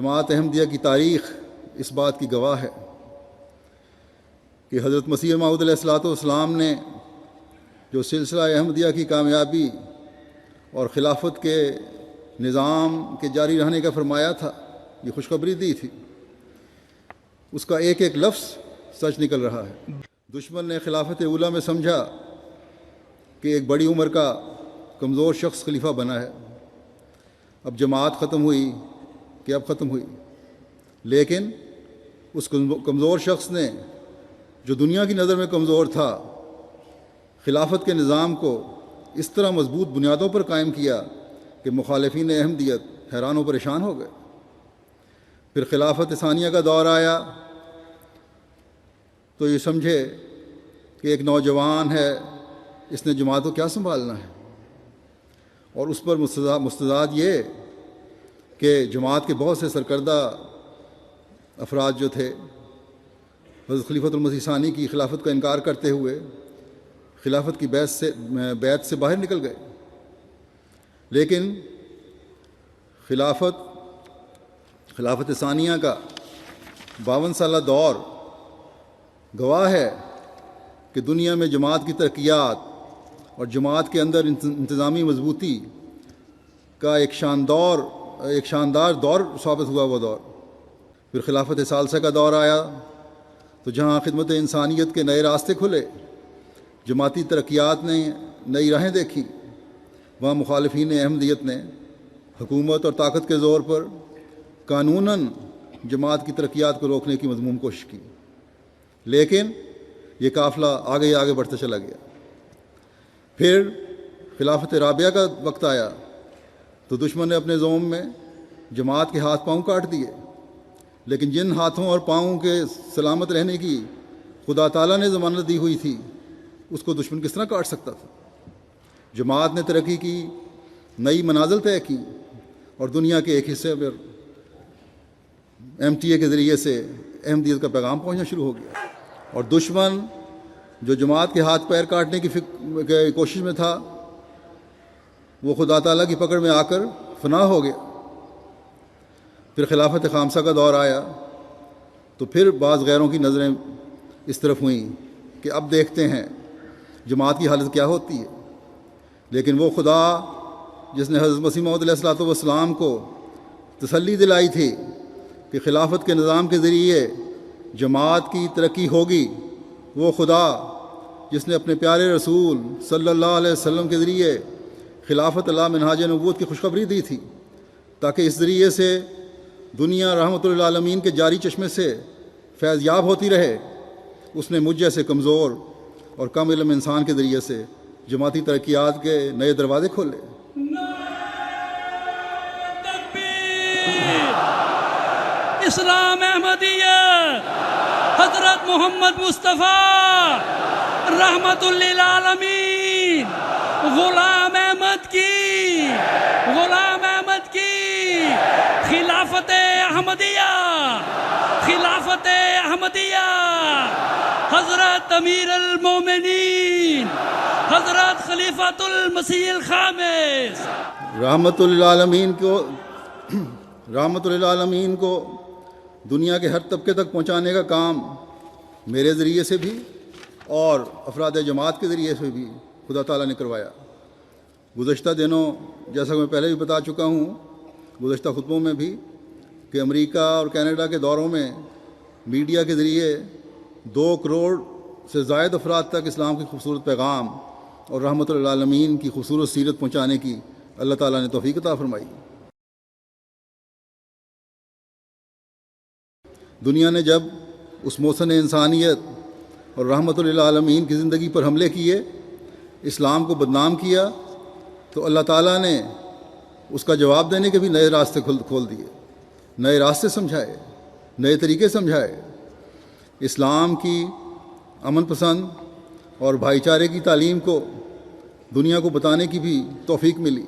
جماعت احمدیہ کی تاریخ اس بات کی گواہ ہے کہ حضرت مسیح موعود علیہ الصلوۃ والسلام نے جو سلسلہ احمدیہ کی کامیابی اور خلافت کے نظام کے جاری رہنے کا فرمایا تھا، یہ خوشخبری دی تھی، اس کا ایک ایک لفظ سچ نکل رہا ہے۔ دشمن نے خلافت اولیٰ میں سمجھا کہ ایک بڑی عمر کا کمزور شخص خلیفہ بنا ہے، اب جماعت ختم ہوئی کہ اب ختم ہوئی، لیکن اس کمزور شخص نے جو دنیا کی نظر میں کمزور تھا، خلافت کے نظام کو اس طرح مضبوط بنیادوں پر قائم کیا کہ مخالفین احمدیت حیران و پریشان ہو گئے۔ پھر خلافت ثانیہ کا دور آیا تو یہ سمجھے کہ ایک نوجوان ہے، اس نے جماعت کو کیا سنبھالنا ہے، اور اس پر مستضاد یہ کہ جماعت کے بہت سے سرکردہ افراد جو تھے حضرت خلیفۃ المسیح ثانی کی خلافت کا انکار کرتے ہوئے خلافت کی بیعت سے باہر نکل گئے۔ لیکن خلافت ثانیہ کا 52 سالہ دور گواہ ہے کہ دنیا میں جماعت کی ترقیات اور جماعت کے اندر انتظامی مضبوطی کا ایک شاندار دور ثابت ہوا۔ وہ دور پھر خلافت ثالثہ کا دور آیا تو جہاں خدمت انسانیت کے نئے راستے کھلے، جماعتی ترقیات نے نئی راہیں دیکھی، وہاں مخالفین احمدیت نے حکومت اور طاقت کے زور پر قانوناً جماعت کی ترقیات کو روکنے کی مذموم کوشش کی، لیکن یہ قافلہ آگے بڑھتا چلا گیا۔ پھر خلافت رابعہ کا وقت آیا تو دشمن نے اپنے زوم میں جماعت کے ہاتھ پاؤں کاٹ دیے، لیکن جن ہاتھوں اور پاؤں کے سلامت رہنے کی خدا تعالیٰ نے ضمانت دی ہوئی تھی، اس کو دشمن کس طرح کاٹ سکتا تھا؟ جماعت نے ترقی کی، نئی منازل طے کی، اور دنیا کے ایک حصے پر MTA کے ذریعے سے احمدیت کا پیغام پہنچنا شروع ہو گیا، اور دشمن جو جماعت کے ہاتھ پیر کاٹنے کی کوشش میں تھا، وہ خدا تعالیٰ کی پکڑ میں آ کر فنا ہو گیا۔ پھر خلافت خامسہ کا دور آیا تو پھر بعض غیروں کی نظریں اس طرف ہوئیں کہ اب دیکھتے ہیں جماعت کی حالت کیا ہوتی ہے، لیکن وہ خدا جس نے حضرت مسیح موعود علیہ الصلوۃ والسلام کو تسلی دلائی تھی کہ خلافت کے نظام کے ذریعے جماعت کی ترقی ہوگی، وہ خدا جس نے اپنے پیارے رسول صلی اللہ علیہ وسلم کے ذریعے خلافت اللہ منہاج نبوت کی خوشخبری دی تھی تاکہ اس ذریعے سے دنیا رحمت للعالمین کے جاری چشمے سے فیض یاب ہوتی رہے، اس نے مجھ جیسے کمزور اور کم علم انسان کے ذریعے سے جماعتی ترقیات کے نئے دروازے کھولے۔ اسلام احمدیہ حضرت محمد مصطفیٰ رحمت للعالمین غلام احمد کی خلافت احمدیہ حضرت امیر المومنین حضرت خلیفۃ المسیح الخامس رحمت للعالمین کو دنیا کے ہر طبقے تک پہنچانے کا کام میرے ذریعے سے بھی اور افراد جماعت کے ذریعے سے بھی خدا تعالیٰ نے کروایا۔ گزشتہ دنوں جیسا کہ میں پہلے بھی بتا چکا ہوں گزشتہ خطبوں میں بھی کہ امریکہ اور کینیڈا کے دوروں میں میڈیا کے ذریعے 2 کروڑ سے زائد افراد تک اسلام کی خوبصورت پیغام اور رحمت للعالمین کی خوبصورت سیرت پہنچانے کی اللہ تعالیٰ نے توفیق عطا فرمائی۔ دنیا نے جب اس محسن انسانیت اور رحمت للعالمین کی زندگی پر حملے کیے، اسلام کو بدنام کیا، تو اللہ تعالیٰ نے اس کا جواب دینے کے بھی نئے راستے کھول دیے، نئے راستے سمجھائے، نئے طریقے سمجھائے۔ اسلام کی امن پسند اور بھائی چارے کی تعلیم کو دنیا کو بتانے کی بھی توفیق ملی۔